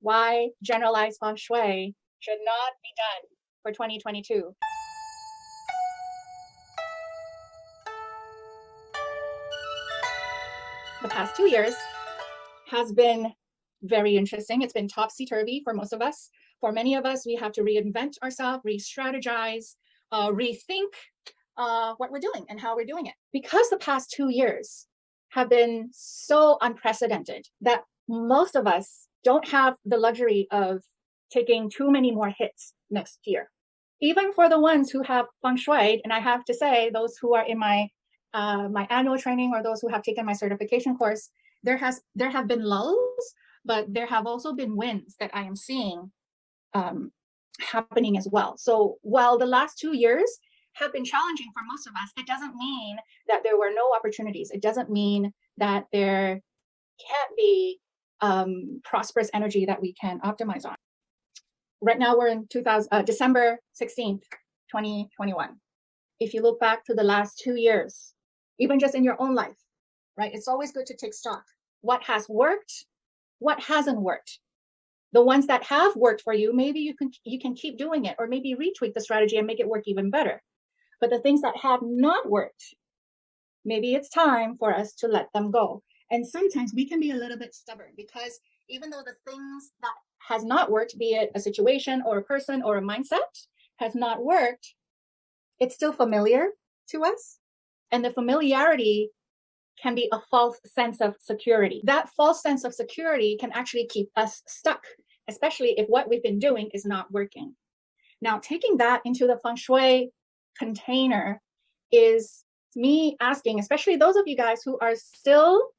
why generalized Feng Shui should not be done for 2022. The past 2 years has been very interesting. It's been topsy-turvy for most of us. For many of us, we have to reinvent ourselves, re-strategize, rethink what we're doing and how we're doing it. Because the past 2 years have been so unprecedented that most of us don't have the luxury of taking too many more hits next year. Even for the ones who have Feng Shui, and I have to say, those who are in my annual training or those who have taken my certification course, there have been lulls, but there have also been wins that I am seeing happening as well. So while the last 2 years have been challenging for most of us, it doesn't mean that there were no opportunities. It doesn't mean that there can't be prosperous energy that we can optimize on. Right now we're in December 16th, 2021. If you look back to the last 2 years, even just in your own life, right? It's always good to take stock. What has worked? What hasn't worked? The ones that have worked for you, maybe you can keep doing it, or maybe retweak the strategy and make it work even better. But the things that have not worked, maybe it's time for us to let them go. And sometimes we can be a little bit stubborn, because even though the things that has not worked, be it a situation or a person or a mindset, has not worked, it's still familiar to us. And the familiarity can be a false sense of security. That false sense of security can actually keep us stuck, especially if what we've been doing is not working. Now, taking that into the Feng Shui container is me asking, especially those of you guys who are still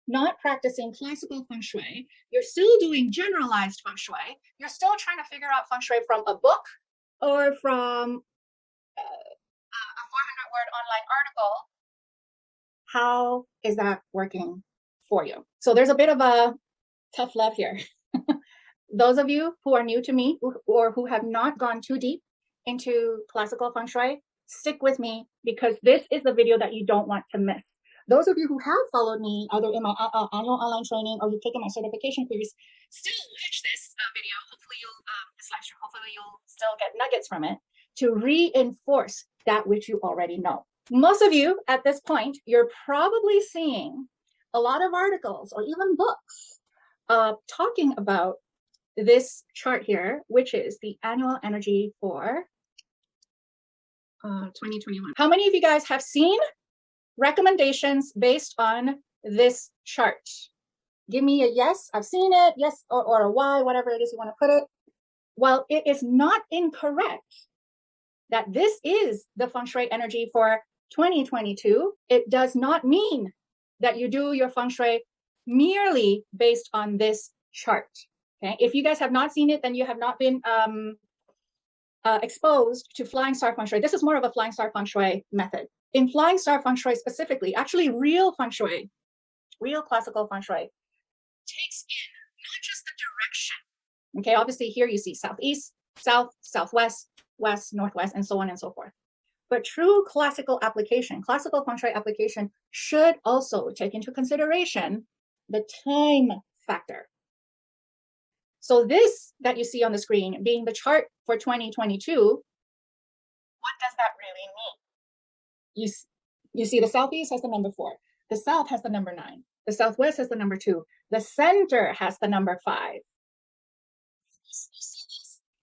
not practicing classical Feng Shui, you're still doing generalized Feng Shui, you're still trying to figure out Feng Shui from a book or from a 400-word online article. How is that working for you? So there's a bit of a tough love here. Those of you who are new to me or who have not gone too deep into classical Feng Shui, stick with me, because this is the video that you don't want to miss. Those of you who have followed me either in my annual online training or you've taken my certification course, still watch this video. Hopefully you'll still get nuggets from it to reinforce that which you already know. Most of you at this point, you're probably seeing a lot of articles or even books talking about this chart here, which is the annual energy for 2021. How many of you guys have seen recommendations based on this chart? Give me a yes, I've seen it, yes, or a Y, whatever it is you want to put it. While it is not incorrect that this is the Feng Shui energy for 2022, it does not mean that you do your Feng Shui merely based on this chart. Okay, if you guys have not seen it, then you have not been exposed to Flying Star Feng Shui. This is more of a Flying Star Feng Shui method. In Flying Star Feng Shui specifically, actually real Feng Shui, real classical Feng Shui, takes in not just the direction. Okay, obviously here you see southeast, south, southwest, west, northwest, and so on and so forth. But true classical application, classical Feng Shui application, should also take into consideration the time factor. So this that you see on the screen being the chart for 2022, what does that really mean? You see the southeast has the number 4, the south has the number 9, the southwest has the number 2, the center has the number 5.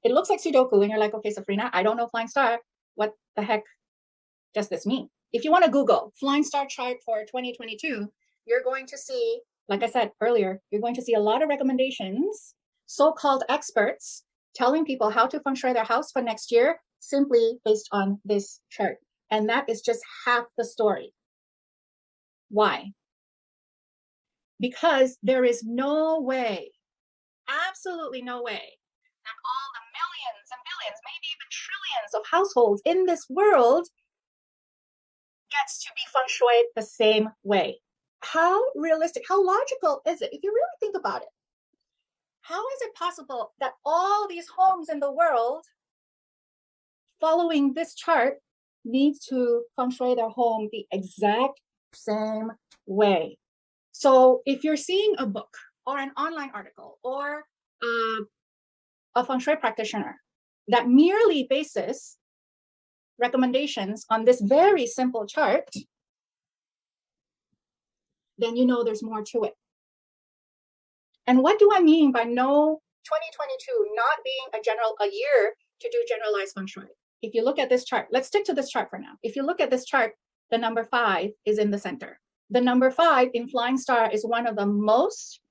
It looks like Sudoku, and you're like, okay, Safrina, I don't know Flying Star. What the heck does this mean? If you want to Google Flying Star chart for 2022, you're going to see, like I said earlier, you're going to see a lot of recommendations, so-called experts telling people how to Feng Shui their house for next year simply based on this chart. And that is just half the story. Why? Because there is no way, absolutely no way, that all the millions and billions, maybe even trillions of households in this world gets to be Feng Shui the same way. How realistic, how logical is it? If you really think about it, how is it possible that all these homes in the world following this chart needs to Feng Shui their home the exact same way? So if you're seeing a book or an online article or a Feng Shui practitioner that merely bases recommendations on this very simple chart, then you know there's more to it. And what do I mean by no 2022 not being a year to do generalized Feng Shui? If you look at this chart, let's stick to this chart for now. If you look at this chart, the number 5 is in the center. The number 5 in Flying Star is one of the most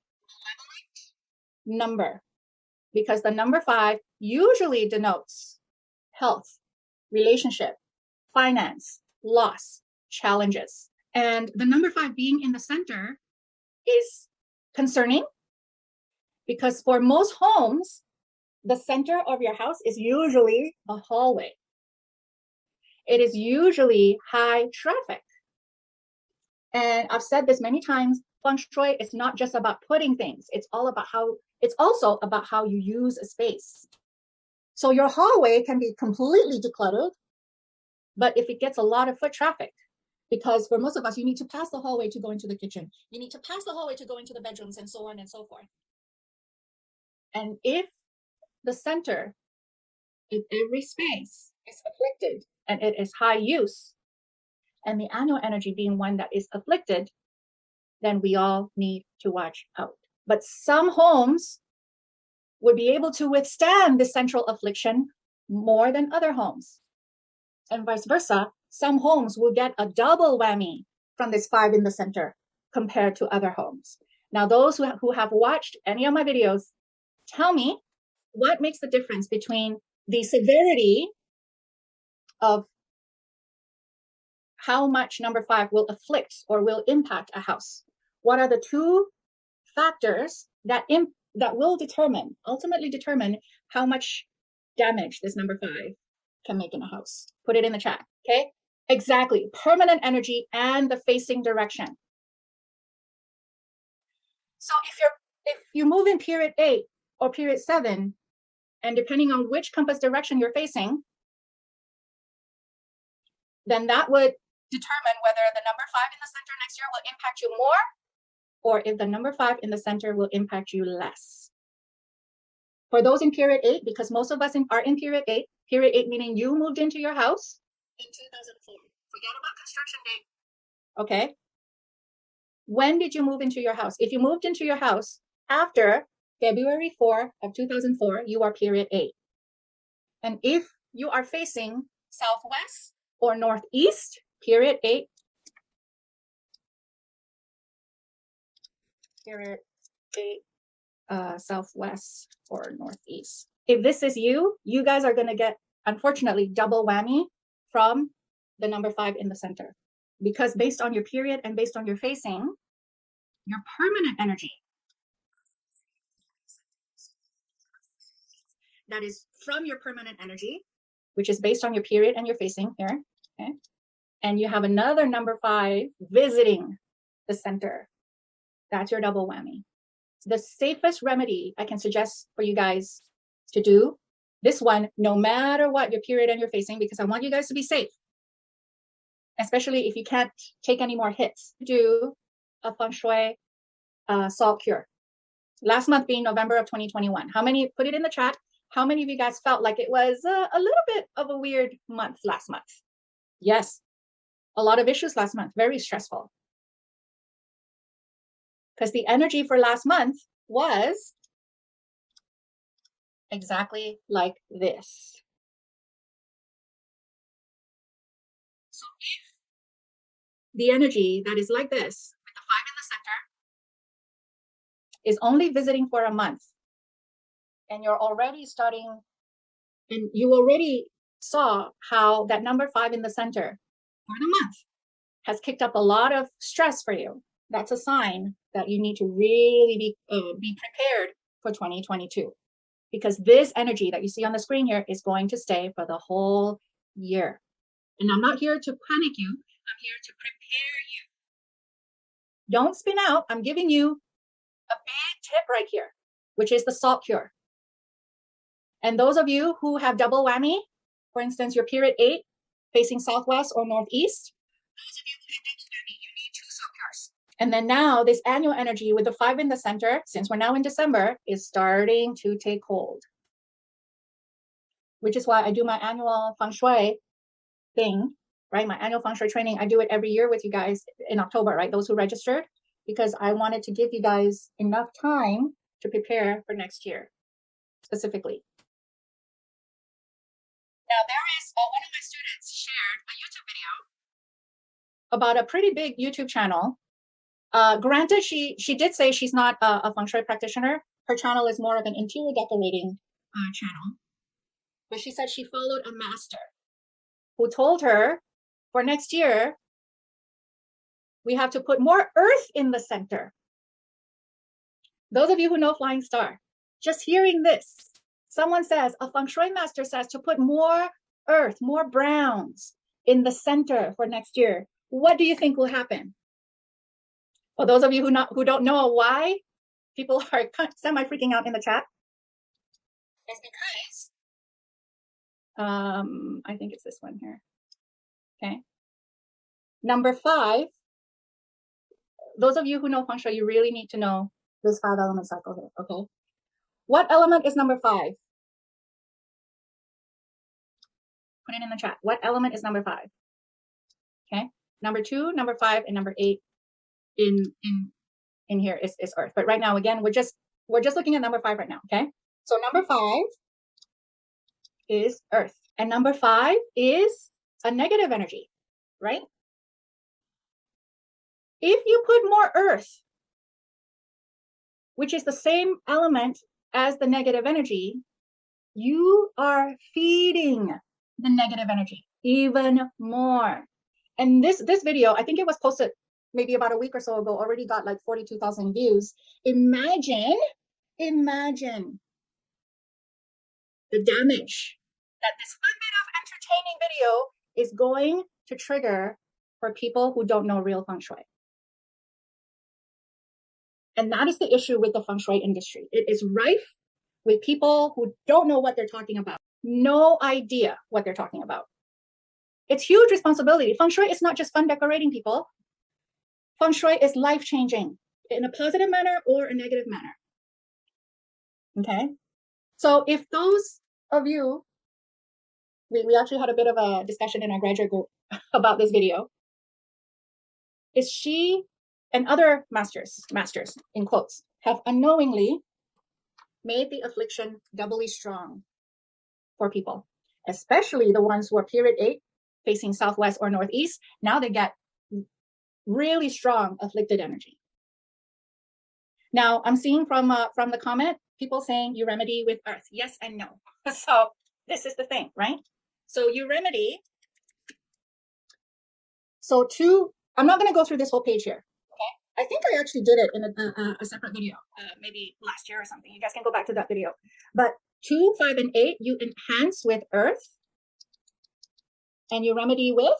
number, because the number 5 usually denotes health, relationship, finance, loss, challenges. And the number 5 being in the center is concerning, because for most homes, the center of your house is usually a hallway. It is usually high traffic. And I've said this many times, Feng Shui is not just about putting things. It's also about how you use a space. So your hallway can be completely decluttered, but if it gets a lot of foot traffic, because for most of us, you need to pass the hallway to go into the kitchen. You need to pass the hallway to go into the bedrooms, and so on and so forth. And if the center in every space is afflicted and it is high use, and the annual energy being one that is afflicted, then we all need to watch out. But some homes would be able to withstand the central affliction more than other homes. And vice versa, some homes will get a double whammy from this 5 in the center compared to other homes. Now, those who have watched any of my videos, tell me what makes the difference between the severity of how much number 5 will afflict or will impact a house. What are the 2 factors that will ultimately determine how much damage this number 5 can make in a house? Put it in the chat, okay? Exactly, permanent energy and the facing direction. So if you move in period 8 or period 7, and depending on which compass direction you're facing, then that would determine whether the number 5 in the center next year will impact you more, or if the number 5 in the center will impact you less. For those in period 8, because most of us are in period 8 meaning you moved into your house in 2004. Forget about construction date. Okay. When did you move into your house? If you moved into your house after February 4 of 2004, you are period 8. And if you are facing southwest or northeast, period 8, period 8, southwest or northeast. If this is you guys are going to get, unfortunately, double whammy from the number 5 in the center, because based on your period and based on your facing, your permanent energy that is from your permanent energy, which is based on your period and your facing here, okay? And you have another number 5 visiting the center. That's your double whammy. The safest remedy I can suggest for you guys to do, this one, no matter what your period and you're facing, because I want you guys to be safe, especially if you can't take any more hits, do a Feng Shui salt cure. Last month being November of 2021. How many, put it in the chat, how many of you guys felt like it was a little bit of a weird month last month? Yes, a lot of issues last month, very stressful. Because the energy for last month was exactly like this. So if the energy that is like this, with the 5 in the center, is only visiting for a month, and you're already starting, and you already saw how that number 5 in the center for the month has kicked up a lot of stress for you, that's a sign that you need to really be prepared for 2022. Because this energy that you see on the screen here is going to stay for the whole year. And I'm not here to panic you. I'm here to prepare you. Don't spin out. I'm giving you a big tip right here, which is the salt cure. And those of you who have double whammy, for instance, your period 8 facing southwest or northeast, those of you who have double whammy, you need 2 salt cures. And then now this annual energy with the 5 in the center, since we're now in December, is starting to take hold. Which is why I do my annual Feng Shui thing, right? My annual Feng Shui training. I do it every year with you guys in October, right? Those who registered, because I wanted to give you guys enough time to prepare for next year, specifically. Now there is, one of my students shared a YouTube video about a pretty big YouTube channel. Granted, she did say she's not a Feng Shui practitioner. Her channel is more of an interior decorating channel. But she said she followed a master who told her for next year, we have to put more earth in the center. Those of you who know Flying Star, just hearing this, someone says, a Feng Shui master says to put more earth, more browns in the center for next year. What do you think will happen? For those of you who don't know why people are semi-freaking out in the chat, it's because, I think it's this one here. Okay. Number 5, those of you who know Feng Shui, you really need to know this 5 element cycle here, okay? What element is number 5? Put it in the chat. What element is number 5? Okay. Number 2, number 5, and number 8 in here is earth. But right now, again, we're just looking at number 5 right now, okay? So number 5 is earth. And number 5 is a negative energy, right? If you put more earth, which is the same element as the negative energy, you are feeding the negative energy even more. And this video, I think it was posted maybe about a week or so ago, already got like 42,000 views. Imagine the damage that this fun bit of entertaining video is going to trigger for people who don't know real Feng Shui. And that is the issue with the Feng Shui industry. It is rife with people who don't know what they're talking about. No idea what they're talking about. It's huge responsibility. Feng Shui is not just fun decorating, people. Feng Shui is life-changing in a positive manner or a negative manner. Okay? So if those of you, we actually had a bit of a discussion in our graduate group about this video. Is she and other masters in quotes have unknowingly made the affliction doubly strong for people, especially the ones who are period 8 facing southwest or northeast. Now they get really strong afflicted energy. Now I'm seeing from the comment people saying you remedy with earth. Yes and no. So this is the thing, right? So you remedy. So I'm not going to go through this whole page here. Okay, I think I actually did it in a separate video, maybe last year or something. You guys can go back to that video. But 2, 5, and 8, you enhance with earth, and you remedy with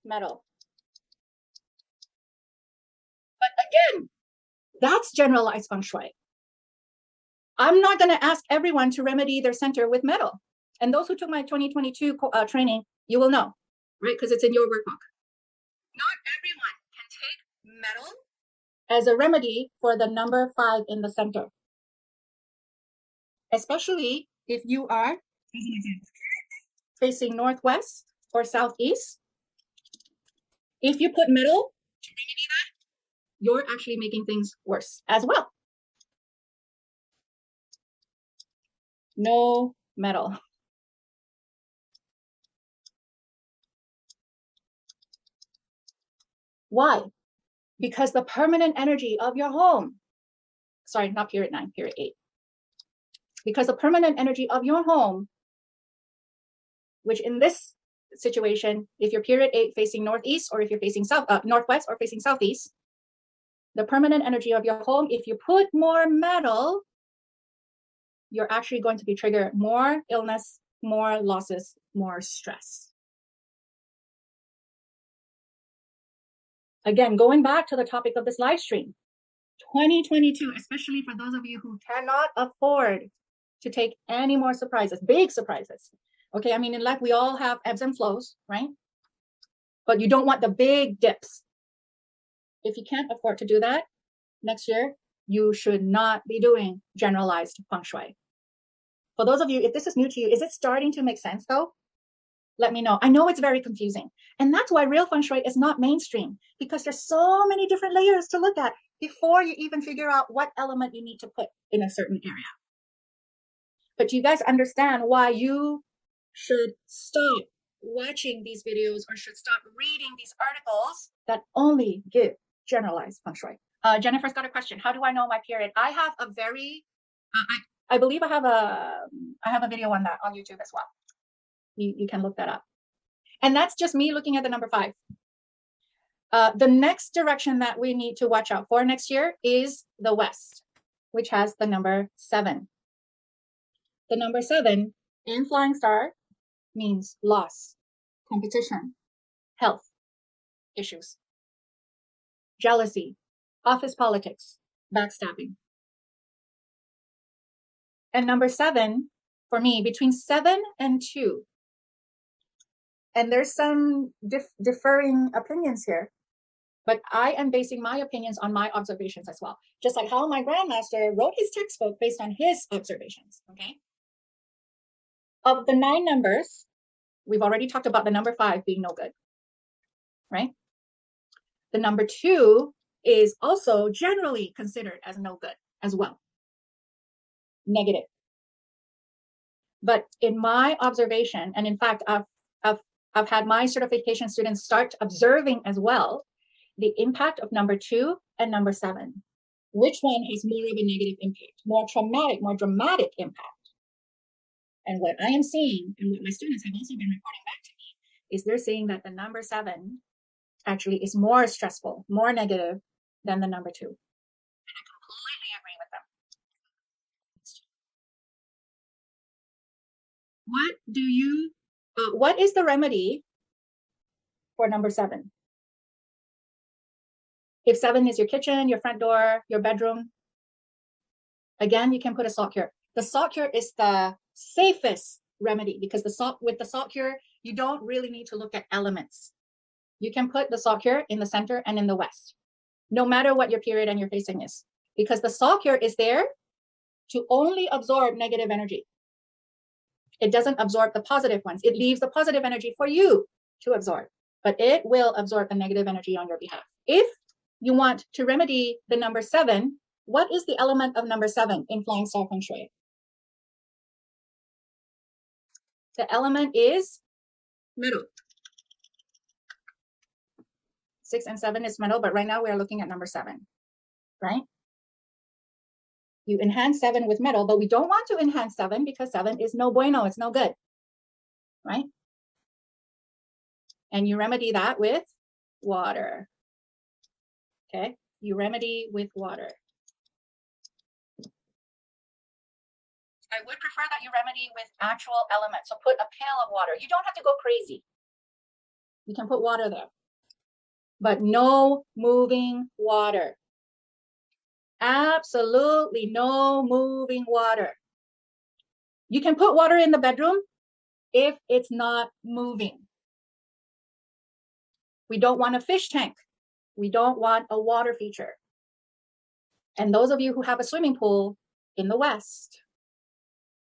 metal. But again, that's generalized Feng Shui. I'm not going to ask everyone to remedy their center with metal. And those who took my 2022 training, you will know, right? Because it's in your workbook. Not everyone can take metal as a remedy for the number 5 in the center. Especially if you are facing northwest or southeast. If you put metal to remedy that, you're actually making things worse as well. No metal. Why? Because the permanent energy of your home, sorry, not period 9, period 8. Because the permanent energy of your home, which in this situation, if you're period 8 facing northeast, or if you're facing northwest or facing southeast, the permanent energy of your home, if you put more metal, you're actually going to be trigger more illness, more losses, more stress. Again, going back to the topic of this live stream, 2022, especially for those of you who cannot afford to take any more surprises, big surprises. Okay, I mean, in life, we all have ebbs and flows, right? But you don't want the big dips. If you can't afford to do that next year, you should not be doing generalized feng shui. For those of you, if this is new to you, is it starting to make sense though? Let me know. I know it's very confusing. And that's why real feng shui is not mainstream, because there's so many different layers to look at before you even figure out what element you need to put in a certain area. But you guys understand why you should stop watching these videos or should stop reading these articles that only give generalized feng shui. Jennifer's got a question. How do I know my period? I have a very, I believe I have a video on that on YouTube as well. You can look that up. And that's just me looking at the number 5. The next direction that we need to watch out for next year is the West, which has the number 7. The number 7 in Flying Star means loss, competition, health issues, jealousy, office politics, backstabbing. And number 7, for me, between 7 and 2, and there's some differing opinions here, but I am basing my opinions on my observations as well. Just like how my grandmaster wrote his textbook based on his observations, okay? Of the 9 numbers, we've already talked about the number 5 being no good, right? The number 2 is also generally considered as no good as well, negative. But in my observation, and in fact, I've had my certification students start observing as well the impact of number 2 and number 7. Which one has more of a negative impact, more traumatic, more dramatic impact? And what I am seeing, and what my students have also been reporting back to me, is they're saying that the number 7 actually is more stressful, more negative than the number 2. And I completely agree with them. What is the remedy for number 7? If 7 is your kitchen, your front door, your bedroom, again, you can put a salt cure. The salt cure is the safest remedy because with the salt cure, you don't really need to look at elements. You can put the salt cure in the center and in the west, no matter what your period and your facing is, because the salt cure is there to only absorb negative energy. It doesn't absorb the positive ones. It leaves the positive energy for you to absorb, but it will absorb the negative energy on your behalf. If you want to remedy the number 7, what is the element of number 7 in Flying Star Feng Shui? The element is metal. 6 and 7 is metal, but right now we are looking at number 7, right? You enhance 7 with metal, but we don't want to enhance 7 because 7 is no bueno, it's no good, right? And you remedy that with water. Okay, you remedy with water. I would prefer that you remedy with actual elements. So put a pail of water. You don't have to go crazy. You can put water there, but no moving water. Absolutely no moving water. You can put water in the bedroom if it's not moving. We don't want a fish tank. We don't want a water feature. And those of you who have a swimming pool in the West,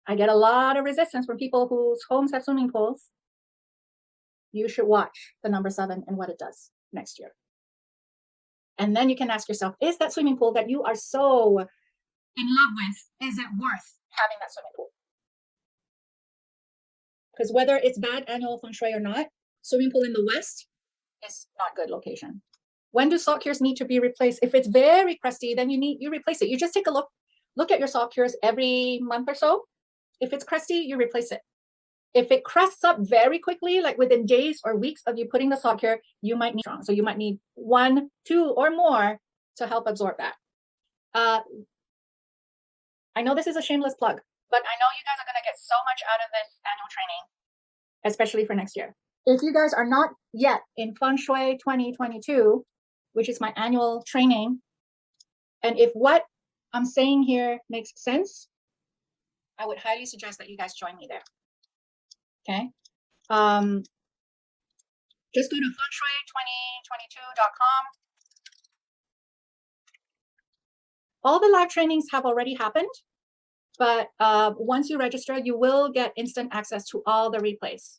I get a lot of resistance from people whose homes have swimming pools. You should watch the number 7 and what it does next year. And then you can ask yourself, is that swimming pool that you are so in love with, is it worth having that swimming pool? Because whether it's bad annual feng shui or not, swimming pool in the West is not good location. When do salt cures need to be replaced? If it's very crusty, then you replace it. You just take a look at your salt cures every month or so. If it's crusty, you replace it. If it crusts up very quickly, like within days or weeks of you putting the salt cure, you might need strong. So you might need 1, 2, or more to help absorb that. I know this is a shameless plug, but I know you guys are going to get so much out of this annual training, especially for next year. If you guys are not yet in Feng Shui 2022, which is my annual training, and if what I'm saying here makes sense, I would highly suggest that you guys join me there. Okay. Just go to fengshui2022.com All the live trainings have already happened, but once you register, you will get instant access to all the replays.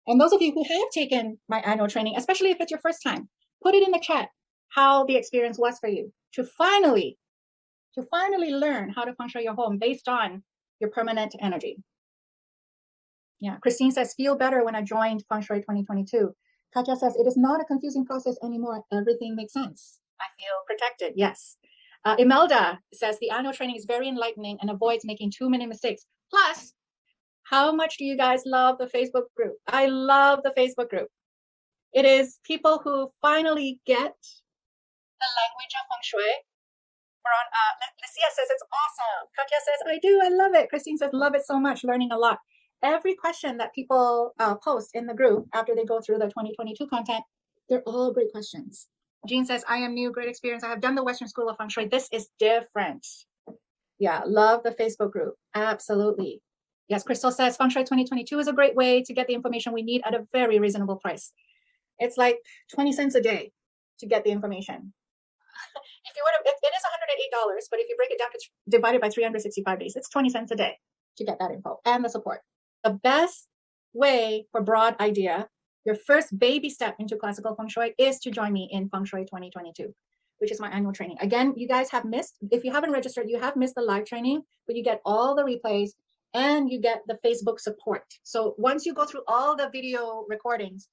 And those of you who have taken my annual training, especially if it's your first time, put it in the chat how the experience was for you to finally learn how to feng shui your home based on your permanent energy. Yeah, Christine says, feel better when I joined Feng Shui 2022. Katya says, it is not a confusing process anymore. Everything makes sense. I feel protected. Yes. Imelda says, the annual training is very enlightening and avoids making too many mistakes. Plus, how much do you guys love the Facebook group? I love the Facebook group. It is people who finally get the language of Feng Shui. Lucia says, it's awesome. Katya says, I do. I love it. Christine says, love it so much. Learning a lot. Every question that people post in the group after they go through the 2022 content, they're all great questions. Jean says, I am new, great experience. I have done the Western School of Feng Shui. This is different. Yeah, love the Facebook group. Absolutely. Yes, Crystal says, Feng Shui 2022 is a great way to get the information we need at a very reasonable price. It's like 20 cents a day to get the information. If you would have, it is $108, but if you break it down, it's divided by 365 days. It's 20 cents a day to get that info and the support. The best way for broad idea, your first baby step into classical Feng Shui is to join me in Feng Shui 2022, which is my annual training. Again, you guys have missed, if you haven't registered, you have missed the live training, but you get all the replays and you get the Facebook support. So once you go through all the video recordings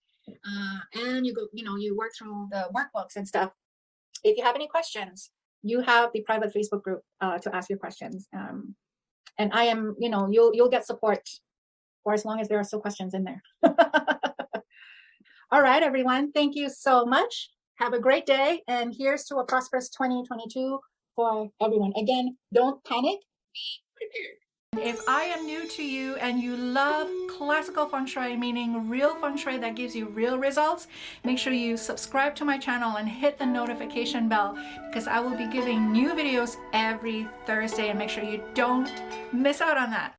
and you go, you work through the workbooks and stuff, if you have any questions, you have the private Facebook group to ask your questions. And I am, you'll get support for as long as there are still questions in there. All right, everyone. Thank you so much. Have a great day. And here's to a prosperous 2022 for everyone. Again, don't panic. Be prepared. If I am new to you and you love classical Feng Shui, meaning real Feng Shui that gives you real results, make sure you subscribe to my channel and hit the notification bell because I will be giving new videos every Thursday, and make sure you don't miss out on that.